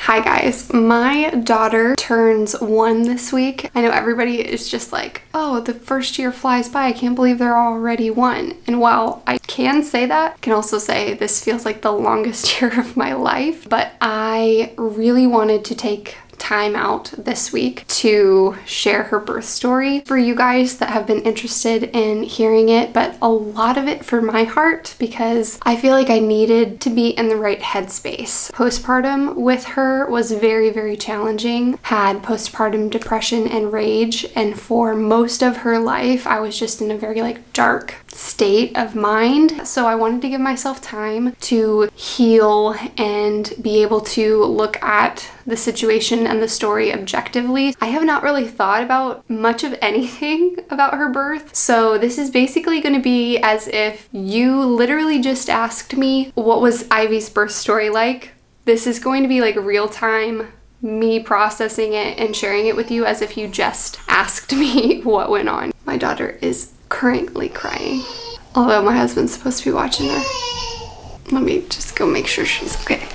Hi guys, my daughter turns 1 this week. I know everybody is just like, oh, the first year flies by. I can't believe they're already 1. And while I can say that, I can also say this feels like the longest year of my life. But I really wanted to take time out this week to share her birth story for you guys that have been interested in hearing it, but a lot of it for my heart because I feel like I needed to be in the right headspace. Postpartum with her was very, very challenging. Had postpartum depression and rage, and for most of her life I was just in a very dark state of mind. So I wanted to give myself time to heal and be able to look at the situation and the story objectively. I have not really thought about much of anything about her birth. So this is basically going to be as if you literally just asked me, what was Ivy's birth story like? This is going to be like real time, me processing it and sharing it with you as if you just asked me what went on. My daughter is currently crying, although my husband's supposed to be watching her. Let me just go make sure she's okay.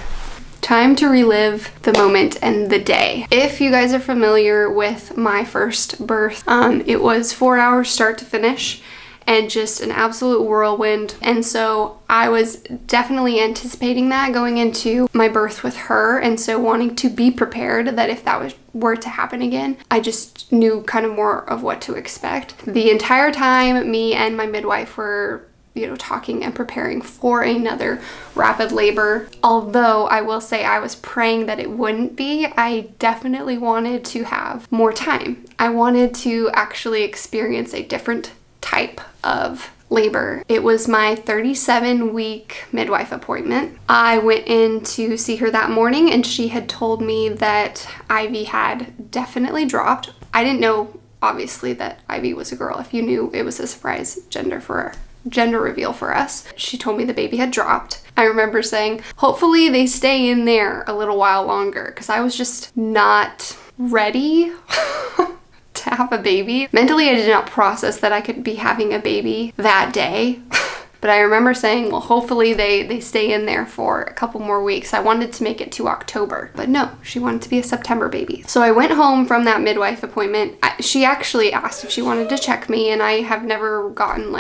Time to relive the moment and the day. If you guys are familiar with my first birth, it was 4 hours start to finish and just an absolute whirlwind. And so I was definitely anticipating that going into my birth with her, and so wanting to be prepared that if that were to happen again, I just knew kind of more of what to expect. The entire time, me and my midwife were talking and preparing for another rapid labor. Although I will say I was praying that it wouldn't be, I definitely wanted to have more time. I wanted to actually experience a different type of labor. It was my 37-week midwife appointment. I went in to see her that morning and she had told me that Ivy had definitely dropped. I didn't know, obviously, that Ivy was a girl. If you knew, it was a surprise gender reveal for us. She told me the baby had dropped. I remember saying, hopefully they stay in there a little while longer, because I was just not ready to have a baby. Mentally, I did not process that I could be having a baby that day. But I remember saying, well, hopefully they stay in there for a couple more weeks. I wanted to make it to October, but no, she wanted to be a September baby. So I went home from that midwife appointment. She actually asked if she wanted to check me, and I have never gotten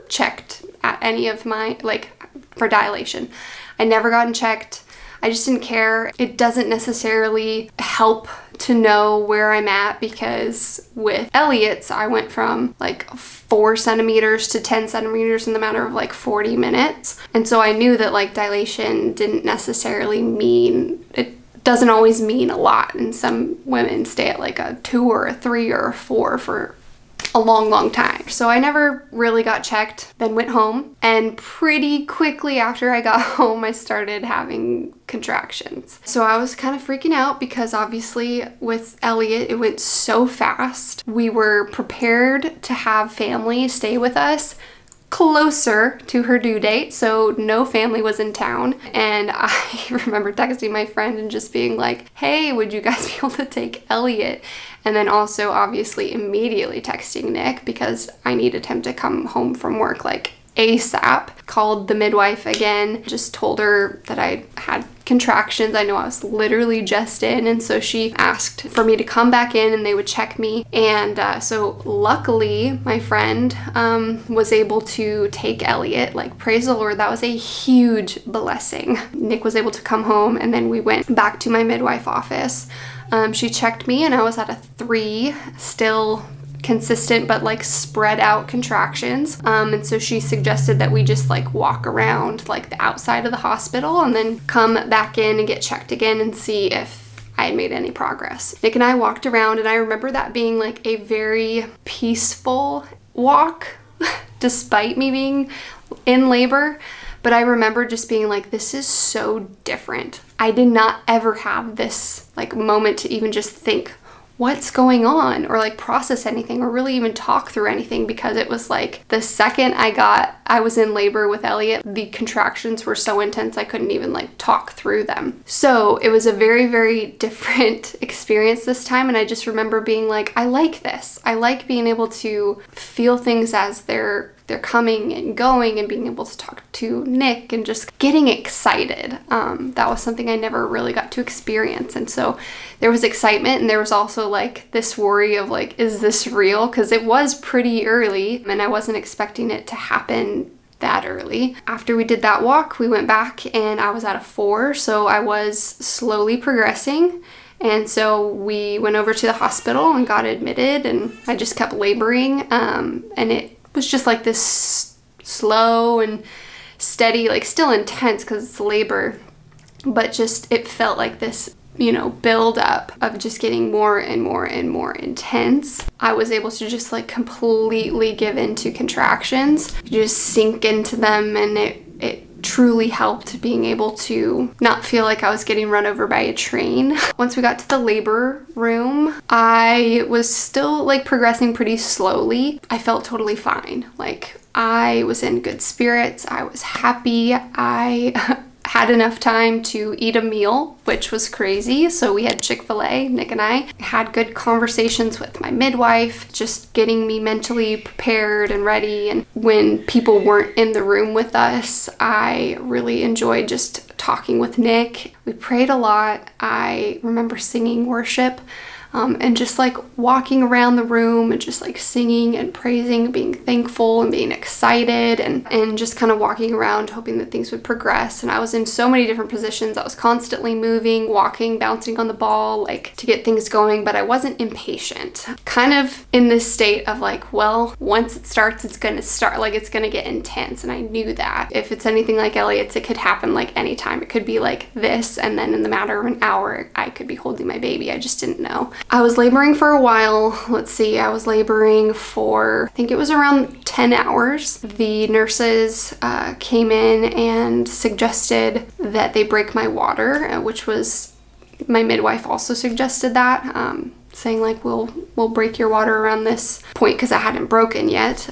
checked at any of my, for dilation. I never gotten checked. I just didn't care. It doesn't necessarily help to know where I'm at, because with Elliot's, I went from 4 centimeters to 10 centimeters in the matter of 40 minutes. And so I knew that dilation didn't necessarily mean, it doesn't always mean a lot. And some women stay at a 2 or a 3 or a 4 for a long time. So I never really got checked, then went home, and pretty quickly after I got home I started having contractions. So I was kind of freaking out because obviously with Elliot it went so fast. We were prepared to have family stay with us closer to her due date, so no family was in town. And I remember texting my friend and just being like, hey, would you guys be able to take Elliot? And then also obviously immediately texting Nick because I needed him to come home from work ASAP. Called the midwife again, just told her that I had contractions. I know I was literally just in, and so she asked for me to come back in and they would check me. And so luckily my friend was able to take Elliot. Praise the Lord, that was a huge blessing. Nick was able to come home, and then we went back to my midwife office. She checked me and I was at a 3, still consistent but spread out contractions, and so she suggested that we just walk around the outside of the hospital and then come back in and get checked again and see if I had made any progress. Nick and I walked around, and I remember that being a very peaceful walk despite me being in labor. But I remember just being this is so different. I did not ever have this moment to even just think what's going on, or process anything, or really even talk through anything, because it was the second I was in labor with Elliot, the contractions were so intense I couldn't even talk through them. So it was a very, very different experience this time, and I just remember being I like this. I like being able to feel things as they're they're coming and going and being able to talk to Nick and just getting excited. That was something I never really got to experience. And so there was excitement, and there was also like this worry of like, is this real? Because it was pretty early and I wasn't expecting it to happen that early. After we did that walk, we went back and I was at a 4, so I was slowly progressing. And so we went over to the hospital and got admitted, and I just kept laboring. And it was just like this slow and steady, like still intense because it's labor, but just it felt like this, build up of just getting more and more and more intense. I was able to just like completely give into contractions, just sink into them, and it truly helped being able to not feel like I was getting run over by a train. Once we got to the labor room, I was still like progressing pretty slowly. I felt totally fine. Like I was in good spirits. I was happy. I had enough time to eat a meal, which was crazy. So we had Chick-fil-A, Nick and I had good conversations with my midwife, just getting me mentally prepared and ready. And when people weren't in the room with us, I really enjoyed just talking with Nick. We prayed a lot. I remember singing worship. And just like walking around the room and just like singing and praising, being thankful and being excited, and just kind of walking around hoping that things would progress. And I was in so many different positions. I was constantly moving, walking, bouncing on the ball, like to get things going, but I wasn't impatient. Kind of in this state of like, well, once it starts, it's going to start, like it's going to get intense. And I knew that if it's anything like Elliot's, it could happen like anytime. It could be like this, and then in the matter of an hour, I could be holding my baby. I just didn't know. I was laboring for a while. Let's see, I was laboring for, I think it was around 10 hours. The nurses came in and suggested that they break my water, which was, my midwife also suggested that, saying like, we'll break your water around this point, because I hadn't broken yet,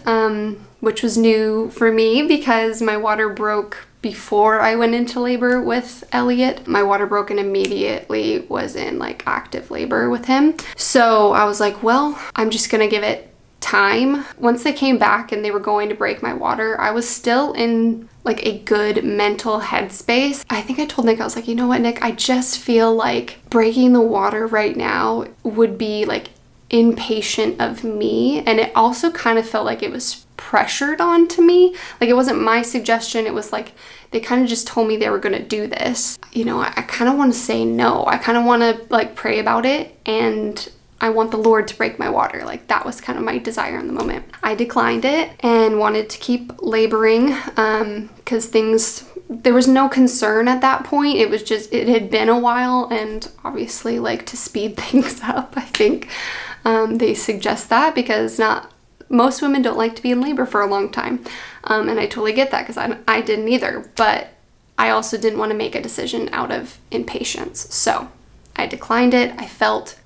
which was new for me because my water broke before I went into labor with Elliot. My water broke and immediately was in like active labor with him. So I was like, well, I'm just gonna give it time. Once they came back and they were going to break my water, I was still in like a good mental headspace. I think I told Nick, I was like, you know what, Nick, I just feel like breaking the water right now would be like impatient of me. And it also kind of felt like it was pressured onto me. Like it wasn't my suggestion. It was like they kind of just told me they were going to do this. I kind of want to say no. I kind of want to like pray about it, and I want the Lord to break my water. Like that was kind of my desire in the moment. I declined it and wanted to keep laboring because there was no concern at that point. It was just, it had been a while, and obviously like to speed things up, I think they suggest that because most women don't like to be in labor for a long time. And I totally get that because I didn't either, but I also didn't want to make a decision out of impatience. So I declined it.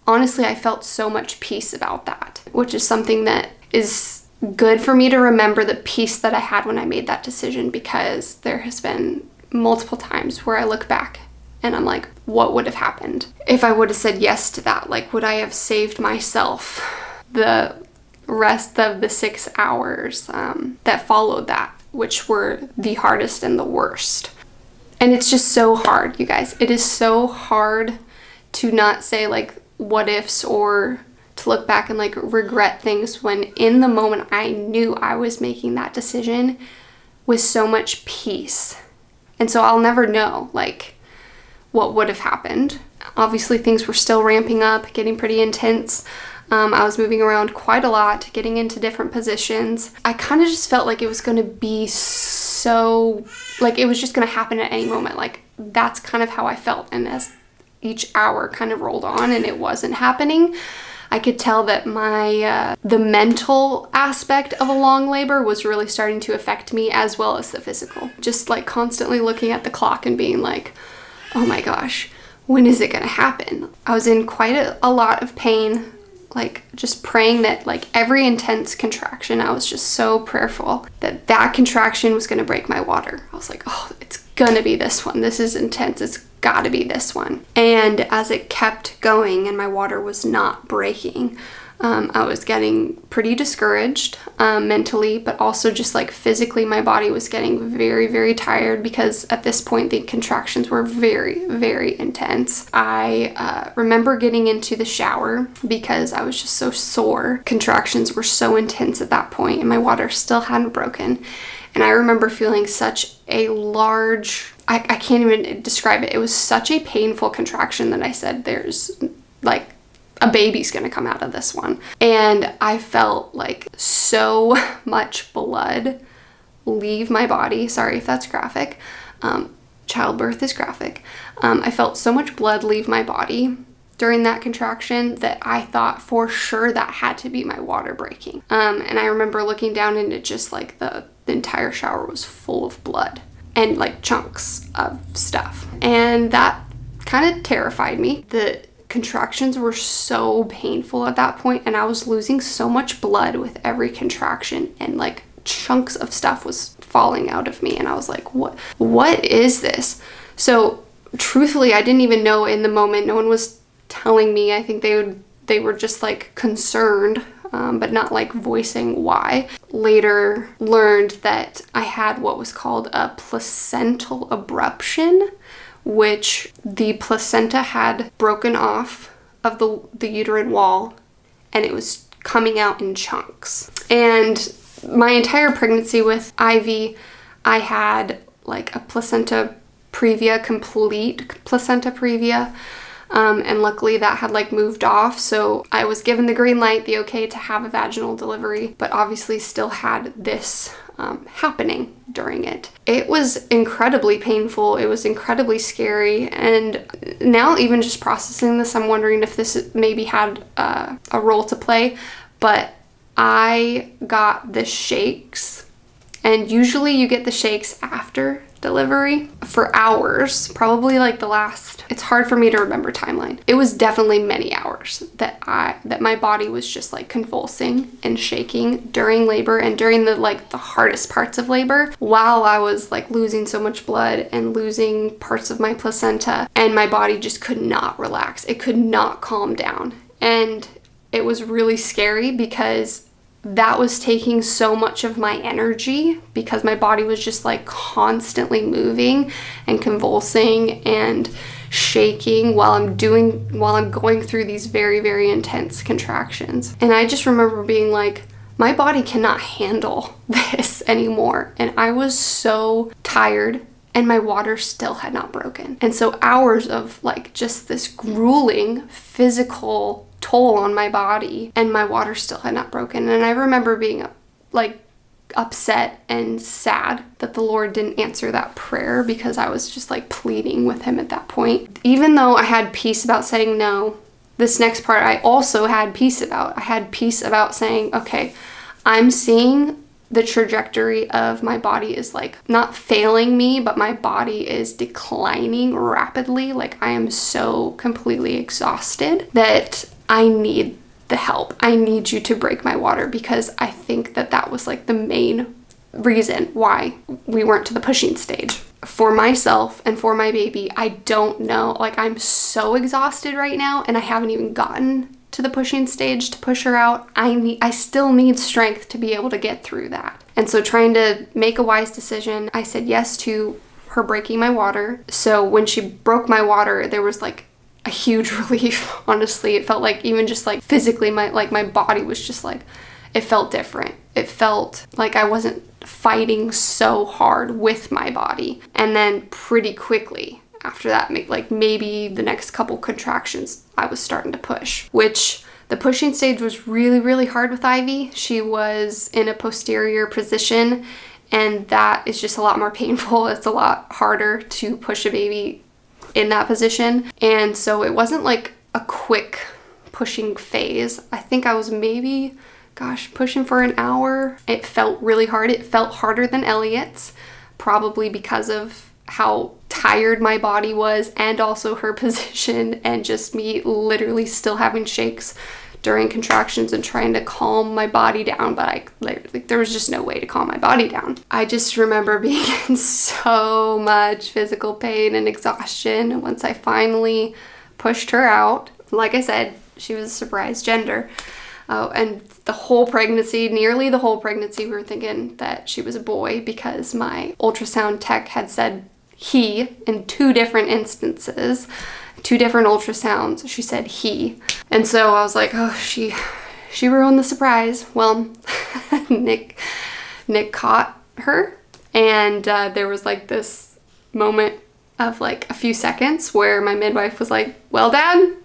Honestly, I felt so much peace about that, which is something that is good for me to remember, the peace that I had when I made that decision, because there has been multiple times where I look back and I'm like, what would have happened if I would have said yes to that? Like, would I have saved myself the rest of the 6 hours that followed that, which were the hardest and the worst? And it's just so hard, you guys. It is so hard to not say like what ifs or to look back and like regret things when in the moment I knew I was making that decision with so much peace. And so I'll never know like what would have happened. Obviously things were still ramping up, getting pretty intense. I was moving around quite a lot, getting into different positions. I kind of just felt like it was going to be so, like it was just going to happen at any moment. Like that's kind of how I felt. And as each hour kind of rolled on and it wasn't happening, I could tell that the mental aspect of a long labor was really starting to affect me, as well as the physical. Just like constantly looking at the clock and being like, oh my gosh, when is it going to happen? I was in quite a lot of pain, like just praying that like every intense contraction, I was just so prayerful that contraction was going to break my water. I was like, oh, it's going to be this one. This is intense. It's got to be this one. And as it kept going and my water was not breaking, I was getting pretty discouraged mentally, but also just like physically, my body was getting very, very tired because at this point the contractions were very, very intense. I remember getting into the shower because I was just so sore. Contractions were so intense at that point and my water still hadn't broken. And I remember feeling such a large, I can't even describe it. It was such a painful contraction that I said, there's like a baby's gonna come out of this one. And I felt like so much blood leave my body. Sorry if that's graphic. Childbirth is graphic. I felt so much blood leave my body during that contraction that I thought for sure that had to be my water breaking. And I remember looking down and it just like the entire shower was full of blood and like chunks of stuff. And that kind of terrified me. The contractions were so painful at that point and I was losing so much blood with every contraction and like chunks of stuff was falling out of me and I was like, what is this? So truthfully, I didn't even know in the moment. No one was telling me. I think they were just like concerned, but not like voicing why. Later learned that I had what was called a placental abruption, which the placenta had broken off of the uterine wall and it was coming out in chunks. And my entire pregnancy with Ivy, I had like a placenta previa, complete placenta previa. And luckily that had like moved off. So I was given the green light, the okay to have a vaginal delivery, but obviously still had this happening during it. It was incredibly painful. It was incredibly scary. And now even just processing this, I'm wondering if this maybe had a role to play, but I got the shakes, and usually you get the shakes after delivery for hours, probably like it's hard for me to remember timeline. It was definitely many hours that my body was just like convulsing and shaking during labor and during the hardest parts of labor, while I was like losing so much blood and losing parts of my placenta, and my body just could not relax. It could not calm down. And it was really scary because that was taking so much of my energy because my body was just like constantly moving and convulsing and shaking while I'm going through these very, very intense contractions. And I just remember being like, my body cannot handle this anymore. And I was so tired and my water still had not broken. And so hours of like just this grueling physical toll on my body and my water still had not broken. And I remember being like upset and sad that the Lord didn't answer that prayer because I was just like pleading with him at that point. Even though I had peace about saying no, this next part I also had peace about. I had peace about saying, okay, I'm seeing the trajectory of my body is like not failing me, but my body is declining rapidly. Like I am so completely exhausted that I need the help. I need you to break my water, because I think that was like the main reason why we weren't to the pushing stage. For myself and for my baby, I don't know. Like I'm so exhausted right now and I haven't even gotten to the pushing stage to push her out. I still need strength to be able to get through that. And so trying to make a wise decision, I said yes to her breaking my water. So when she broke my water, there was like a huge relief. Honestly, it felt like even just like physically my body was just like, it felt different. It felt like I wasn't fighting so hard with my body. And then pretty quickly after that, like maybe the next couple contractions, I was starting to push, which the pushing stage was really, really hard with Ivy. She was in a posterior position, and that is just a lot more painful. It's a lot harder to push a baby in that position. And so it wasn't like a quick pushing phase. I think I was maybe, pushing for an hour. It felt really hard. It felt harder than Elliot's, probably because of how tired my body was and also her position and just me literally still having shakes during contractions and trying to calm my body down, but there was just no way to calm my body down. I just remember being in so much physical pain and exhaustion once I finally pushed her out. Like I said, she was a surprise gender. And the whole pregnancy, nearly the whole pregnancy, we were thinking that she was a boy because my ultrasound tech had said he in 2 different instances, 2 different ultrasounds. She said he. And so I was like, oh, she ruined the surprise. Well, Nick caught her, and there was like this moment of like a few seconds where my midwife was like, well, Dad,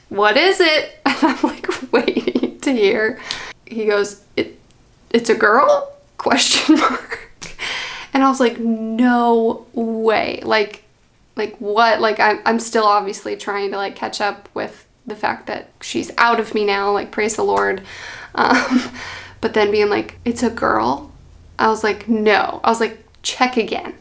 what is it? And I'm like waiting to hear. He goes, it's a girl? Question mark. And I was like, no way. Like what? Like I'm still obviously trying to like catch up with the fact that she's out of me now, like praise the Lord. But then being like, it's a girl. I was like, no. I was like, check again.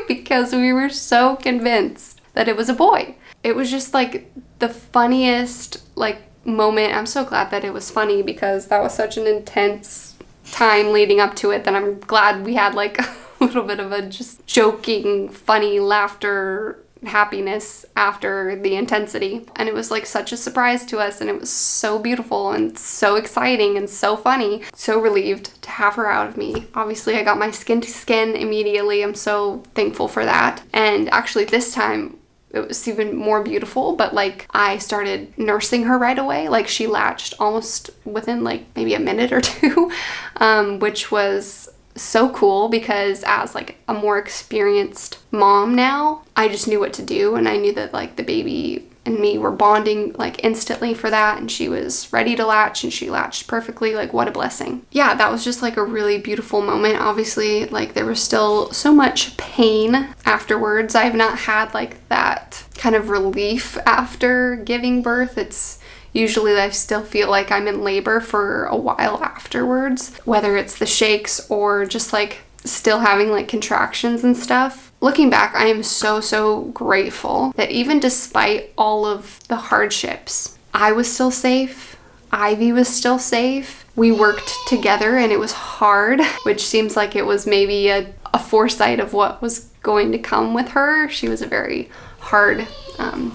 Because we were so convinced that it was a boy. It was just like the funniest like moment. I'm so glad that it was funny because that was such an intense time leading up to it that I'm glad we had like a little bit of a just joking, funny laughter, happiness after the intensity. And it was like such a surprise to us, and it was so beautiful and so exciting and so funny. So relieved to have her out of me. Obviously I got my skin to skin immediately. I'm so thankful for that. And actually this time it was even more beautiful, but like I started nursing her right away. Like she latched almost within like maybe a minute or 2, which was so cool because as like a more experienced mom now, I just knew what to do, and I knew that like the baby and me were bonding like instantly for that, and she was ready to latch and she latched perfectly. Like what a blessing. Yeah, that was just like a really beautiful moment. Obviously like there was still so much pain afterwards. I've not had like that kind of relief after giving birth. It's usually I still feel like I'm in labor for a while afterwards, whether it's the shakes or just like still having like contractions and stuff. Looking back, I am so grateful that even despite all of the hardships, I was still safe. Ivy was still safe. We worked together and it was hard, which seems like it was maybe a foresight of what was going to come with her. She was a very hard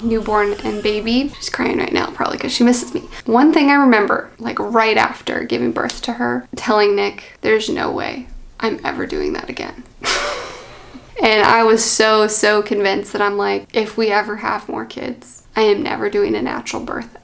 newborn and baby. She's crying right now probably because she misses me. One thing I remember, like right after giving birth to her, telling Nick, there's no way I'm ever doing that again. And I was so convinced that I'm like, if we ever have more kids, I am never doing a natural birth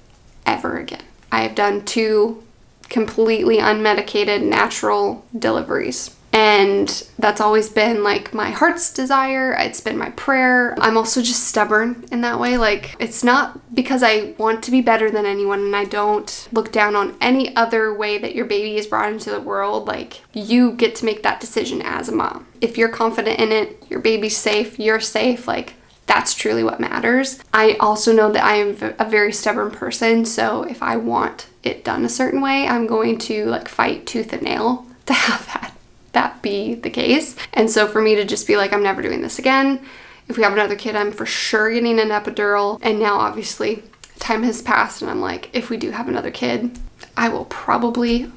ever again. I have done 2 completely unmedicated natural deliveries. And that's always been like my heart's desire. It's been my prayer. I'm also just stubborn in that way. Like it's not because I want to be better than anyone, and I don't look down on any other way that your baby is brought into the world. Like you get to make that decision as a mom. If you're confident in it, your baby's safe, you're safe, like that's truly what matters. I also know that I am a very stubborn person. So if I want it done a certain way, I'm going to like fight tooth and nail to have that be the case. And so for me to just be like, I'm never doing this again. If we have another kid, I'm for sure getting an epidural. And now obviously time has passed and I'm like, if we do have another kid, I will probably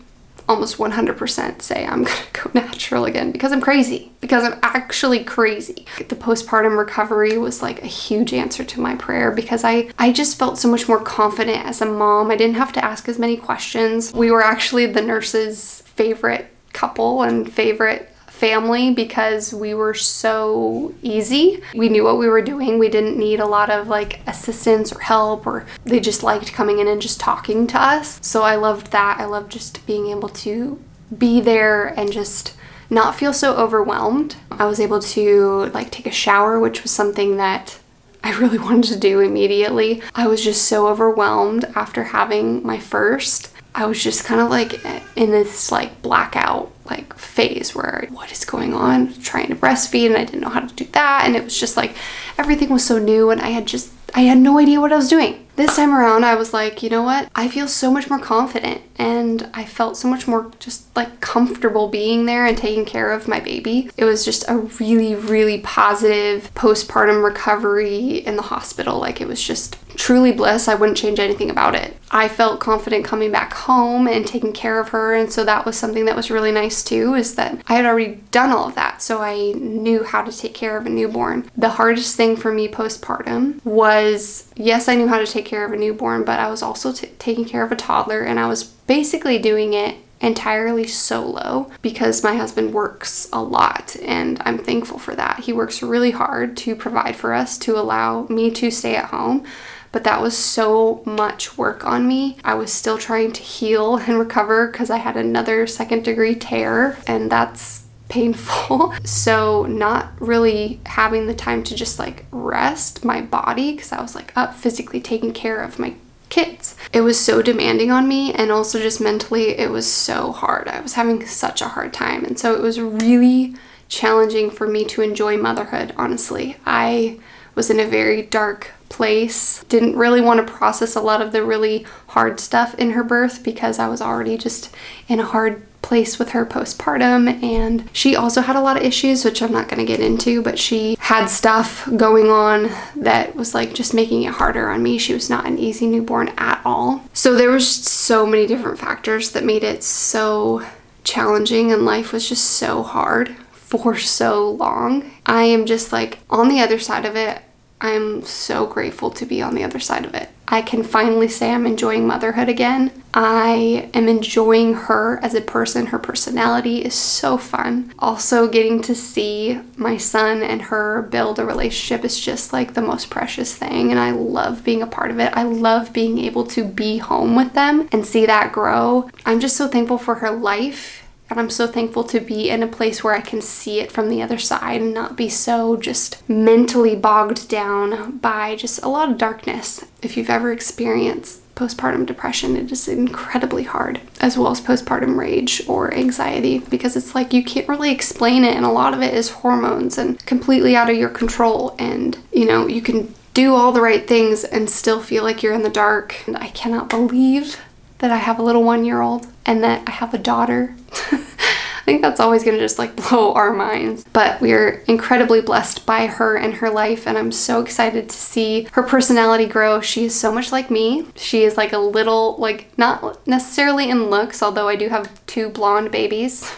almost 100% say I'm gonna go natural again because I'm crazy, because I'm actually crazy. The postpartum recovery was like a huge answer to my prayer because I just felt so much more confident as a mom. I didn't have to ask as many questions. We were actually the nurse's favorite couple and favorite family because we were so easy. We knew what we were doing. We didn't need a lot of like assistance or help, or they just liked coming in and just talking to us. So I loved that. I loved just being able to be there and just not feel so overwhelmed. I was able to like take a shower, which was something that I really wanted to do immediately. I was just so overwhelmed after having my first. I was just kind of like in this like blackout like phase where what is going on, trying to breastfeed, and I didn't know how to do that, and it was just like everything was so new and I had no idea what I was doing. This time around I was like, you know what, I feel so much more confident and I felt so much more just like comfortable being there and taking care of my baby. It was just a really positive postpartum recovery in the hospital. Like it was just truly bliss. I wouldn't change anything about it. I felt confident coming back home and taking care of her, and so that was something that was really nice too, is that I had already done all of that, so I knew how to take care of a newborn. The hardest thing for me postpartum was, yes, I knew how to take care of a newborn, but I was also taking care of a toddler, and I was basically doing it entirely solo because my husband works a lot, and I'm thankful for that. He works really hard to provide for us, to allow me to stay at home, but that was so much work on me. I was still trying to heal and recover because I had another second-degree tear, and that's painful. So not really having the time to just like rest my body, because I was like up physically taking care of my kids. It was so demanding on me, and also just mentally it was so hard. I was having such a hard time, and so it was really challenging for me to enjoy motherhood, honestly. I was in a very dark place, didn't really want to process a lot of the really hard stuff in her birth because I was already just in a hard place with her postpartum, and she also had a lot of issues, which I'm not going to get into, but she had stuff going on that was like just making it harder on me. She was not an easy newborn at all. So there was so many different factors that made it so challenging, and life was just so hard for so long. I am just like on the other side of it. I'm so grateful to be on the other side of it. I can finally say I'm enjoying motherhood again. I am enjoying her as a person. Her personality is so fun. Also, getting to see my son and her build a relationship is just like the most precious thing, and I love being a part of it. I love being able to be home with them and see that grow. I'm just so thankful for her life. And I'm so thankful to be in a place where I can see it from the other side and not be so just mentally bogged down by just a lot of darkness. If you've ever experienced postpartum depression, it is incredibly hard, as well as postpartum rage or anxiety, because it's like you can't really explain it, and a lot of it is hormones and completely out of your control. And you can do all the right things and still feel like you're in the dark. And I cannot believe that I have a little 1-year-old and that I have a daughter. I think that's always going to just like blow our minds. But we're incredibly blessed by her and her life, and I'm so excited to see her personality grow. She is so much like me. She is like a little, like not necessarily in looks, although I do have 2 blonde babies,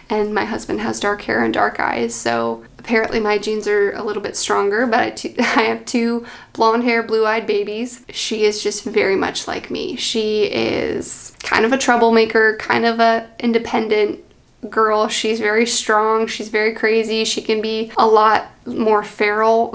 and my husband has dark hair and dark eyes. So apparently my genes are a little bit stronger, but I have 2 blonde hair, blue-eyed babies. She is just very much like me. She is kind of a troublemaker, kind of a independent girl. She's very strong. She's very crazy. She can be a lot more feral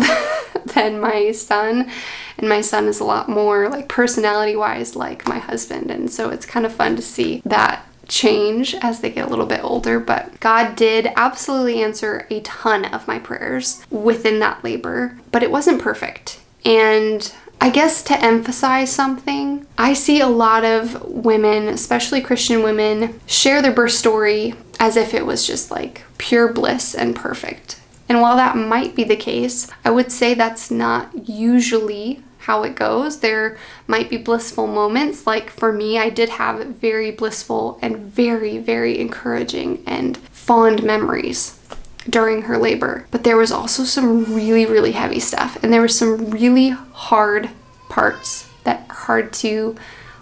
than my son. And my son is a lot more like personality-wise like my husband. And so it's kind of fun to see that change as they get a little bit older. But God did absolutely answer a ton of my prayers within that labor, but it wasn't perfect. And I guess to emphasize something, I see a lot of women, especially Christian women, share their birth story as if it was just like pure bliss and perfect. And while that might be the case, I would say that's not usually how it goes. There might be blissful moments. Like for me, I did have very blissful and very, very encouraging and fond memories during her labor. But there was also some really, really heavy stuff. And there were some really hard parts that are hard to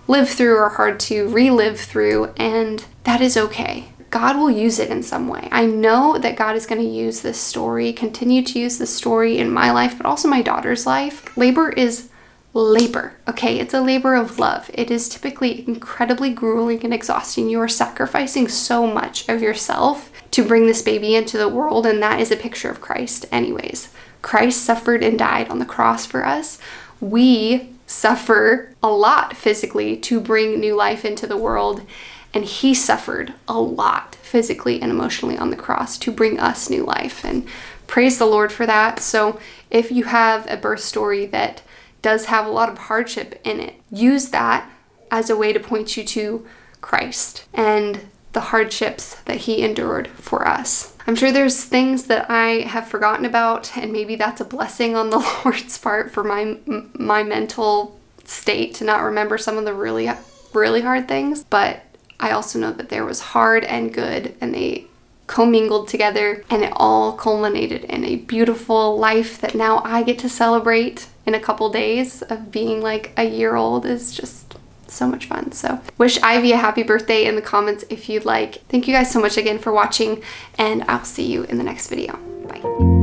live through or hard to relive through. And that is okay. God will use it in some way. I know that God is going to use this story, continue to use this story in my life, but also my daughter's life. Labor is labor, okay? It's a labor of love. It is typically incredibly grueling and exhausting. You are sacrificing so much of yourself to bring this baby into the world, and that is a picture of Christ anyways. Christ suffered and died on the cross for us. We suffer a lot physically to bring new life into the world, and he suffered a lot physically and emotionally on the cross to bring us new life, and praise the Lord for that. So if you have a birth story that does have a lot of hardship in it, use that as a way to point you to Christ and the hardships that he endured for us. I'm sure there's things that I have forgotten about, and maybe that's a blessing on the Lord's part for my mental state to not remember some of the really, really hard things. But I also know that there was hard and good, and they commingled together, and it all culminated in a beautiful life that now I get to celebrate in a couple days of being like a year old is just so much fun. So wish Ivy a happy birthday in the comments if you'd like. Thank you guys so much again for watching, and I'll see you in the next video. Bye.